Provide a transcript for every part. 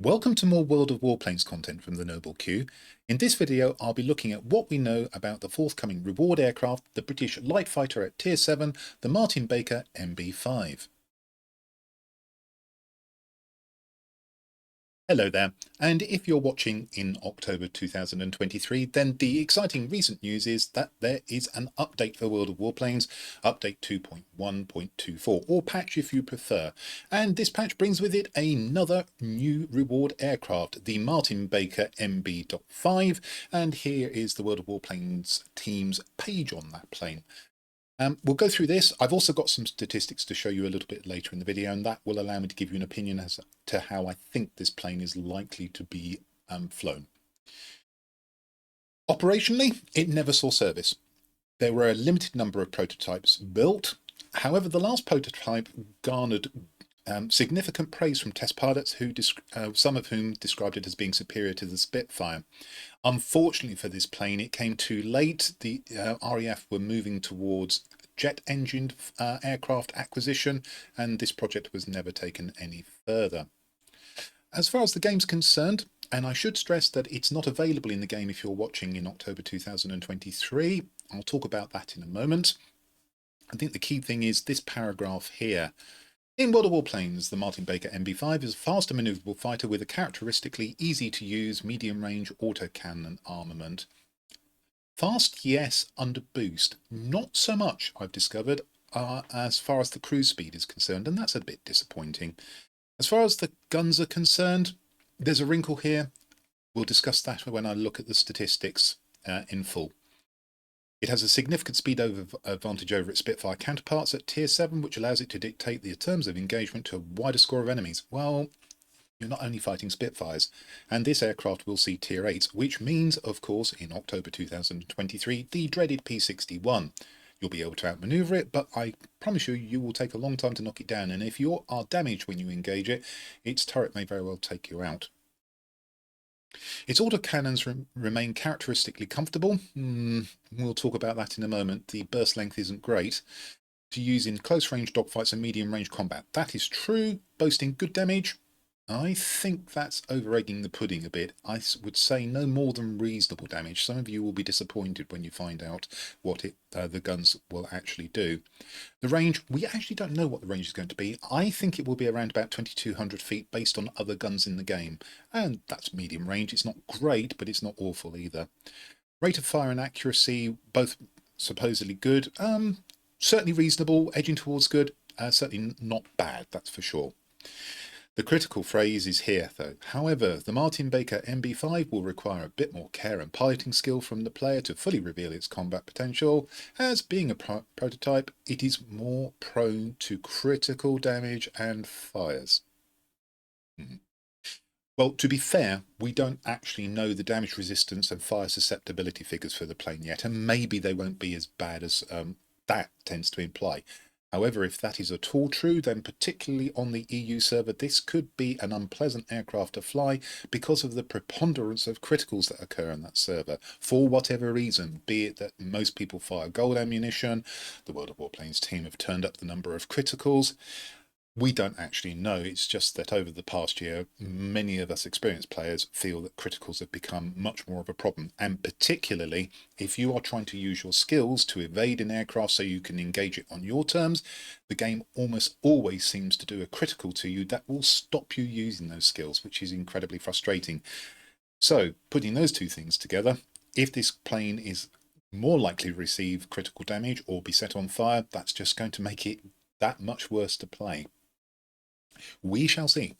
Welcome to more World of Warplanes content from the Noble Queue. In this video, I'll be looking at what we know about the forthcoming reward aircraft, the British light fighter at Tier 7, the Martin-Barker MB.5. Hello there, and if you're watching in October 2023, then the exciting recent news is that there is an update for World of Warplanes, update 2.1.24, or patch if you prefer. And this patch brings with it another new reward aircraft, the Martin-Barker MB.5, and here is the World of Warplanes team's page on that plane. We'll go through this. I've also got some statistics to show you a little bit later in the video, and that will allow me to give you an opinion as to how I think this plane is likely to be flown. Operationally, it never saw service. There were a limited number of prototypes built. However, the last prototype garnered significant praise from test pilots, some of whom described it as being superior to the Spitfire. Unfortunately for this plane, it came too late. The RAF were moving towards jet-engined aircraft acquisition, and this project was never taken any further. As far as the game's concerned, and I should stress that it's not available in the game if you're watching in October 2023, I'll talk about that in a moment. I think the key thing is this paragraph here. In World of Warplanes, the Martin-Barker MB.5 is a fast and manoeuvrable fighter with a characteristically easy-to-use medium-range autocannon armament. Fast, yes, under boost. Not so much, I've discovered, as far as the cruise speed is concerned, and that's a bit disappointing. As far as the guns are concerned, there's a wrinkle here. We'll discuss that when I look at the statistics in full. It has a significant speed advantage over its Spitfire counterparts at Tier 7, which allows it to dictate the terms of engagement to a wider score of enemies. Well, you're not only fighting Spitfires, and this aircraft will see Tier 8s, which means, of course, in October 2023, the dreaded P-61. You'll be able to outmaneuver it, but I promise you, you will take a long time to knock it down, and if you are damaged when you engage it, its turret may very well take you out. Its autocannons remain characteristically comfortable. We'll talk about that in a moment. The burst length isn't great to use in close-range dogfights and medium-range combat. That is true, boasting good damage. I think that's over-egging the pudding a bit. I would say no more than reasonable damage. Some of you will be disappointed when you find out what the guns will actually do. The range, we actually don't know what the range is going to be. I think it will be around about 2,200 feet based on other guns in the game. And that's medium range. It's not great, but it's not awful either. Rate of fire and accuracy, both supposedly good. Certainly reasonable, edging towards good. Certainly not bad, that's for sure. The critical phrase is here, though. However, the Martin-Barker MB.5 will require a bit more care and piloting skill from the player to fully reveal its combat potential, as being a prototype, it is more prone to critical damage and fires. Well, to be fair, we don't actually know the damage resistance and fire susceptibility figures for the plane yet, and maybe they won't be as bad as that tends to imply. However, if that is at all true, then particularly on the EU server, this could be an unpleasant aircraft to fly because of the preponderance of criticals that occur on that server, for whatever reason, be it that most people fire gold ammunition, the World of Warplanes team have turned up the number of criticals. We don't actually know. It's just that over the past year, many of us experienced players feel that criticals have become much more of a problem. And particularly if you are trying to use your skills to evade an aircraft so you can engage it on your terms, the game almost always seems to do a critical to you that will stop you using those skills, which is incredibly frustrating. So putting those two things together, if this plane is more likely to receive critical damage or be set on fire, that's just going to make it that much worse to play. We shall see.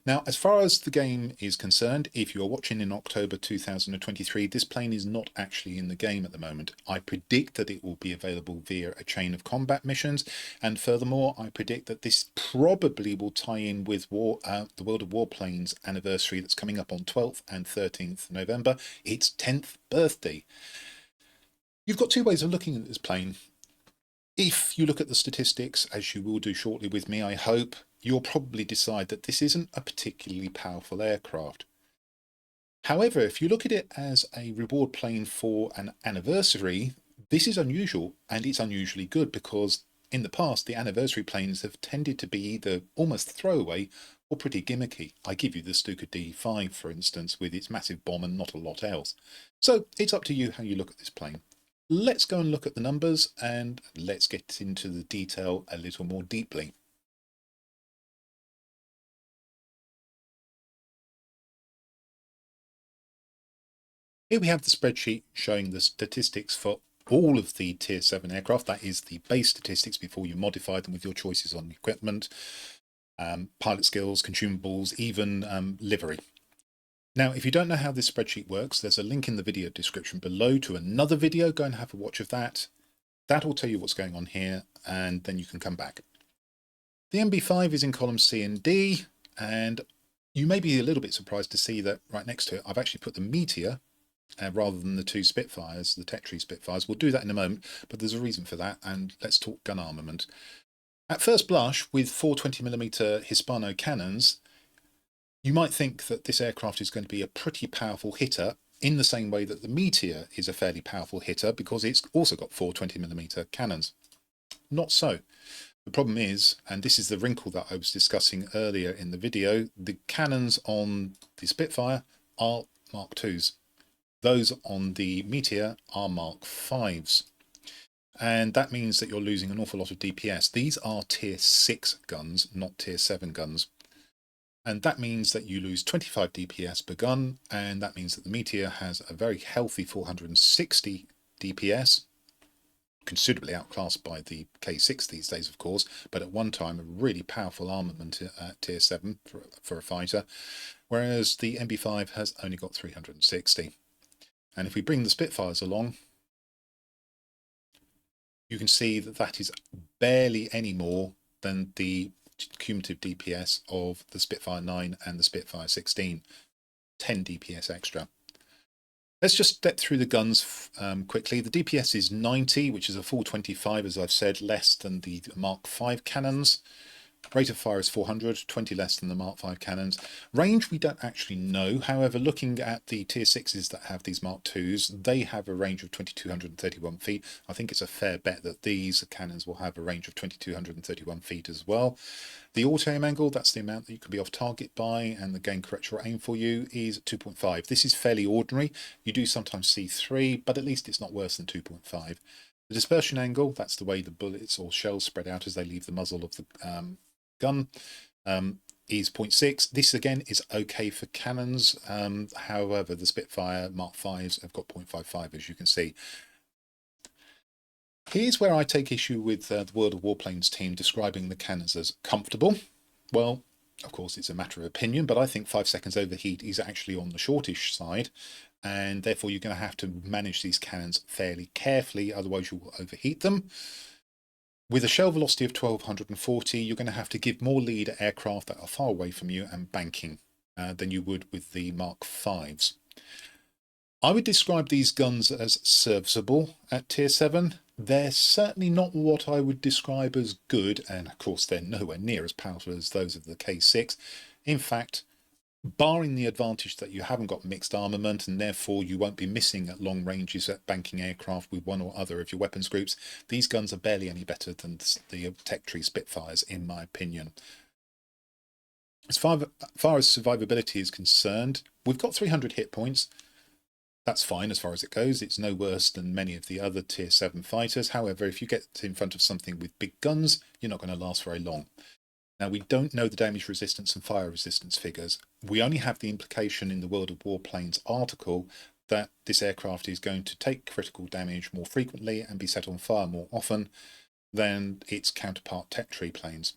Now, as far as the game is concerned, if you're watching in October 2023, this plane is not actually in the game at the moment. I predict that it will be available via a chain of combat missions, and furthermore, I predict that this probably will tie in with the World of Warplanes anniversary that's coming up on 12th and 13th November, its 10th birthday. You've got two ways of looking at this plane. If you look at the statistics, as you will do shortly with me, I hope, you'll probably decide that this isn't a particularly powerful aircraft. However, if you look at it as a reward plane for an anniversary, this is unusual, and it's unusually good because in the past the anniversary planes have tended to be either almost throwaway or pretty gimmicky. I give you the Stuka D5, for instance, with its massive bomb and not a lot else. So it's up to you how you look at this plane. Let's go and look at the numbers and let's get into the detail a little more deeply. Here we have the spreadsheet showing the statistics for all of the Tier 7 aircraft. That is the base statistics before you modify them with your choices on equipment, pilot skills, consumables, even livery. Now, if you don't know how this spreadsheet works, there's a link in the video description below to another video. Go and have a watch of that. That will tell you what's going on here, and then you can come back. The MB5 is in columns C and D, and you may be a little bit surprised to see that right next to it, I've actually put the Meteor rather than the two Spitfires, the Tech Tree Spitfires. We'll do that in a moment, but there's a reason for that, and let's talk gun armament. At first blush, with 420mm Hispano cannons, you might think that this aircraft is going to be a pretty powerful hitter in the same way that the Meteor is a fairly powerful hitter because it's also got 420mm cannons. Not so. The problem is, and this is the wrinkle that I was discussing earlier in the video, the cannons on the Spitfire are Mark IIs. Those on the Meteor are Mark 5s. And that means that you're losing an awful lot of DPS. These are Tier 6 guns, not Tier 7 guns. And that means that you lose 25 DPS per gun, and that means that the Meteor has a very healthy 460 DPS, considerably outclassed by the K6 these days, of course, but at one time a really powerful armament at Tier 7 for a fighter, whereas the MB5 has only got 360. And if we bring the Spitfires along, you can see that that is barely any more than the cumulative DPS of the Spitfire 9 and the Spitfire 16, 10 DPS extra. Let's just step through the guns quickly. The DPS is 90, which is a full 25, as I've said, less than the Mark 5 cannons. Rate of fire is 400, 20 less than the Mark 5 cannons. Range we don't actually know. However, looking at the Tier 6s that have these Mark 2s, they have a range of 2,231 feet. I think it's a fair bet that these cannons will have a range of 2,231 feet as well. The auto-aim angle, that's the amount that you can be off target by, and the gain correctional aim for you is 2.5. This is fairly ordinary. You do sometimes see 3, but at least it's not worse than 2.5. The dispersion angle, that's the way the bullets or shells spread out as they leave the muzzle of the gun, is 0.6. This again is okay for cannons. However, the Spitfire Mark 5s have got 0.55, as you can see. Here's where I take issue with the World of Warplanes team describing the cannons as comfortable. Well, of course, it's a matter of opinion, but I think 5 seconds overheat is actually on the shortish side, and therefore you're going to have to manage these cannons fairly carefully, otherwise you will overheat them. With a shell velocity of 1240, you're going to have to give more lead at aircraft that are far away from you and banking than you would with the Mark 5s. I would describe these guns as serviceable at Tier 7. They're certainly not what I would describe as good, and of course they're nowhere near as powerful as those of the K6. In fact, barring the advantage that you haven't got mixed armament and therefore you won't be missing at long ranges at banking aircraft with one or other of your weapons groups, these guns are barely any better than the Tech Tree Spitfires, in my opinion. As far as survivability is concerned, we've got 300 hit points. That's fine as far as it goes. It's no worse than many of the other Tier 7 fighters. However, if you get in front of something with big guns, you're not going to last very long. Now, we don't know the damage resistance and fire resistance figures. We only have the implication in the World of Warplanes article that this aircraft is going to take critical damage more frequently and be set on fire more often than its counterpart Tech Tree planes.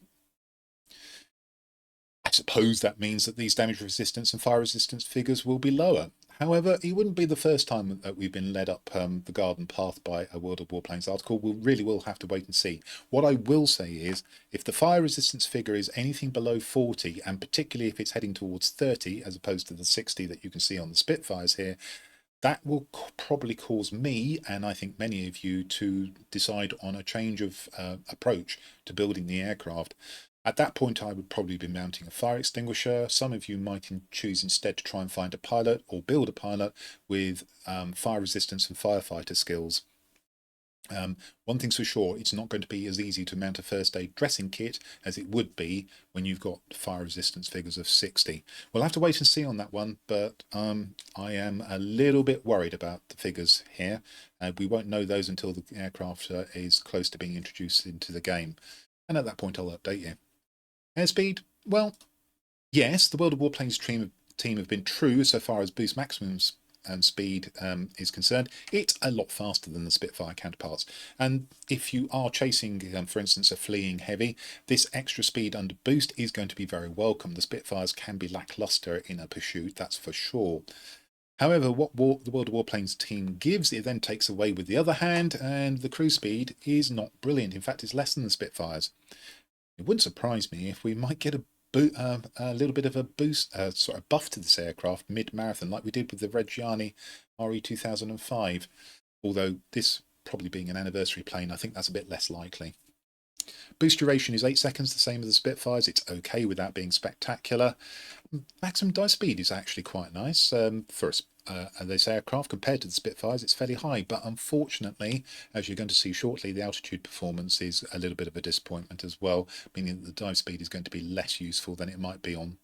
I suppose that means that these damage resistance and fire resistance figures will be lower. However, it wouldn't be the first time that we've been led up the garden path by a World of Warplanes article. We really will have to wait and see. What I will say is, if the fire resistance figure is anything below 40, and particularly if it's heading towards 30, as opposed to the 60 that you can see on the Spitfires here, that will probably cause me, and I think many of you, to decide on a change of approach to building the aircraft. At that point, I would probably be mounting a fire extinguisher. Some of you might choose instead to try and find a pilot or build a pilot with fire resistance and firefighter skills. One thing's for sure, it's not going to be as easy to mount a first aid dressing kit as it would be when you've got fire resistance figures of 60. We'll have to wait and see on that one, but I am a little bit worried about the figures here. We won't know those until the aircraft is close to being introduced into the game, and at that point I'll update you. Airspeed, well, yes, the World of Warplanes team have been true so far as boost maximums and speed is concerned. It's a lot faster than the Spitfire counterparts. And if you are chasing, for instance, a fleeing heavy, this extra speed under boost is going to be very welcome. The Spitfires can be lackluster in a pursuit, that's for sure. However, what the World of Warplanes team gives, it then takes away with the other hand, and the cruise speed is not brilliant. In fact, it's less than the Spitfires. It wouldn't surprise me if we might get a little bit of a boost, sort of buff to this aircraft mid-marathon, like we did with the Reggiani RE 2005. Although this probably being an anniversary plane, I think that's a bit less likely. Boost duration is 8 seconds, the same as the Spitfires. It's okay without being spectacular. Maximum dive speed is actually quite nice for this aircraft. Compared to the Spitfires, it's fairly high, but unfortunately, as you're going to see shortly, the altitude performance is a little bit of a disappointment as well, meaning that the dive speed is going to be less useful than it might be on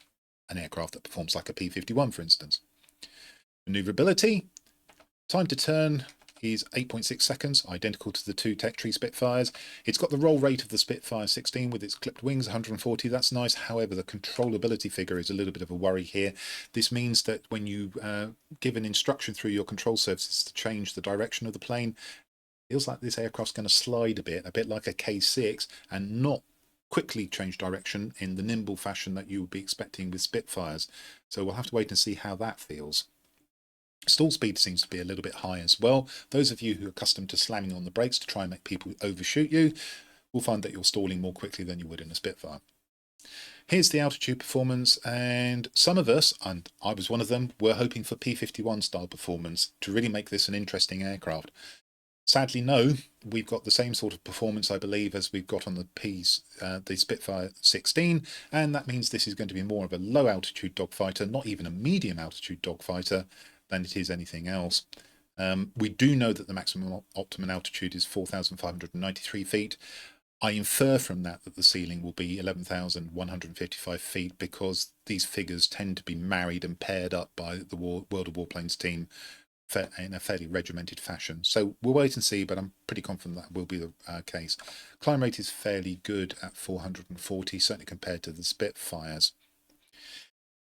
an aircraft that performs like a P-51, for instance. Maneuverability, time to turn is 8.6 seconds, identical to the two Tech Tree Spitfires. It's got the roll rate of the Spitfire 16 with its clipped wings, 140, that's nice. However, the controllability figure is a little bit of a worry here. This means that when you give an instruction through your control surfaces to change the direction of the plane, it feels like this aircraft's going to slide a bit like a K6, and not quickly change direction in the nimble fashion that you would be expecting with Spitfires. So we'll have to wait and see how that feels. Stall speed seems to be a little bit high as well. Those of you who are accustomed to slamming on the brakes to try and make people overshoot you will find that you're stalling more quickly than you would in a Spitfire. Here's the altitude performance, and some of us, and I was one of them, were hoping for P-51 style performance to really make this an interesting aircraft. Sadly, no, we've got the same sort of performance, I believe, as we've got on the Spitfire 16, and that means this is going to be more of a low altitude dogfighter, not even a medium altitude dogfighter, than it is anything else. We do know that the maximum optimum altitude is 4,593 feet. I infer from that that the ceiling will be 11,155 feet, because these figures tend to be married and paired up by the World of Warplanes team in a fairly regimented fashion. So we'll wait and see, but I'm pretty confident that will be the case. Climb rate is fairly good at 440, certainly compared to the Spitfires.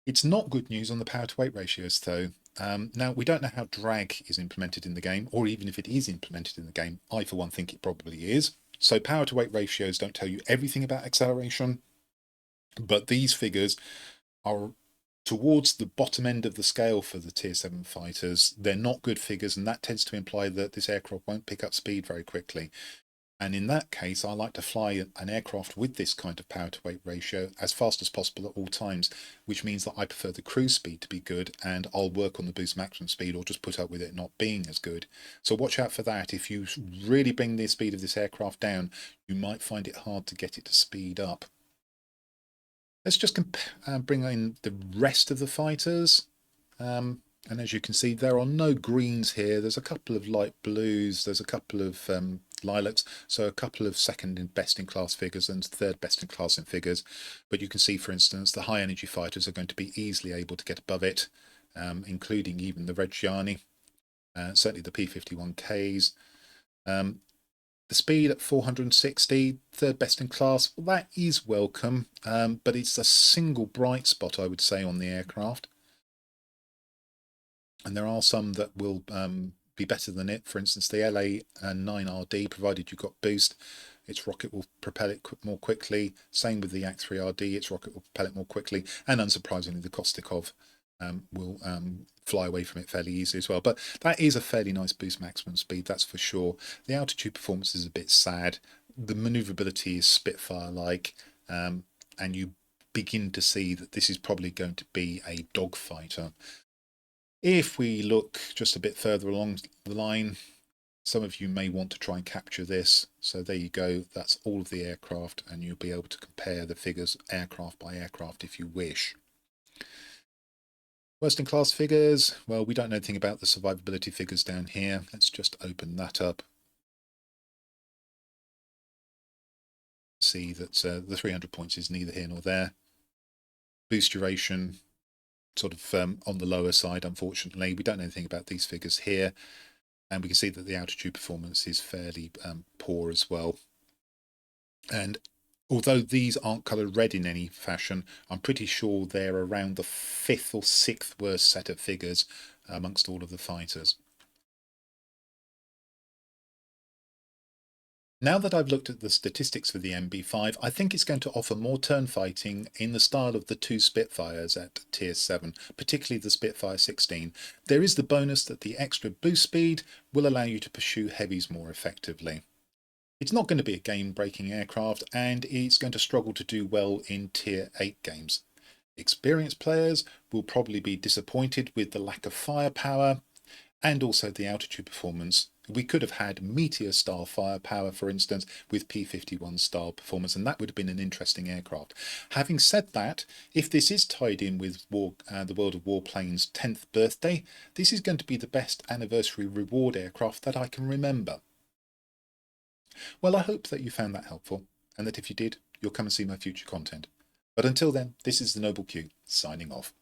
It's not good news on the power to weight ratios though. Now, we don't know how drag is implemented in the game, or even if it is implemented in the game. I, for one, think it probably is. So power to weight ratios don't tell you everything about acceleration, but these figures are towards the bottom end of the scale for the Tier 7 fighters. They're not good figures, and that tends to imply that this aircraft won't pick up speed very quickly. And in that case, I like to fly an aircraft with this kind of power to weight ratio as fast as possible at all times, which means that I prefer the cruise speed to be good, and I'll work on the boost maximum speed or just put up with it not being as good. So watch out for that. If you really bring the speed of this aircraft down, you might find it hard to get it to speed up. Let's just bring in the rest of the fighters. And as you can see, there are no greens here. There's a couple of light blues. There's a couple of lilacs. So a couple of second and best in class figures and third best in class in figures. But you can see, for instance, the high energy fighters are going to be easily able to get above it, including even the Reggiani, certainly the P-51Ks. The speed at 460, third best in class, well, that is welcome, but it's a single bright spot, I would say, on the aircraft. And there are some that will be better than it. For instance, the LA-9RD, provided you've got boost, its rocket will propel it more quickly. Same with the Yak-3RD, its rocket will propel it more quickly. And unsurprisingly, the Kostikov will fly away from it fairly easily as well. But that is a fairly nice boost maximum speed, that's for sure. The altitude performance is a bit sad. The maneuverability is Spitfire-like, and you begin to see that this is probably going to be a dogfighter. If we look just a bit further along the line, some of you may want to try and capture this. So there you go, that's all of the aircraft, and you'll be able to compare the figures aircraft by aircraft if you wish. Worst in class figures, well, we don't know anything about the survivability figures down here. Let's just open that up. see that the 300 points is neither here nor there. Boost duration, sort of on the lower side, unfortunately. We don't know anything about these figures here. And we can see that the altitude performance is fairly poor as well. And although these aren't coloured red in any fashion, I'm pretty sure they're around the 5th or 6th worst set of figures amongst all of the fighters. Now that I've looked at the statistics for the MB.5, I think it's going to offer more turn fighting in the style of the 2 Spitfires at Tier 7, particularly the Spitfire 16. There is the bonus that the extra boost speed will allow you to pursue heavies more effectively. It's not going to be a game-breaking aircraft, and it's going to struggle to do well in Tier 8 games. Experienced players will probably be disappointed with the lack of firepower and also the altitude performance. We could have had Meteor-style firepower, for instance, with P-51-style performance, and that would have been an interesting aircraft. Having said that, if this is tied in with the World of Warplanes' 10th birthday, this is going to be the best anniversary reward aircraft that I can remember. Well, I hope that you found that helpful, and that if you did, you'll come and see my future content. But until then, this is the Noble Q, signing off.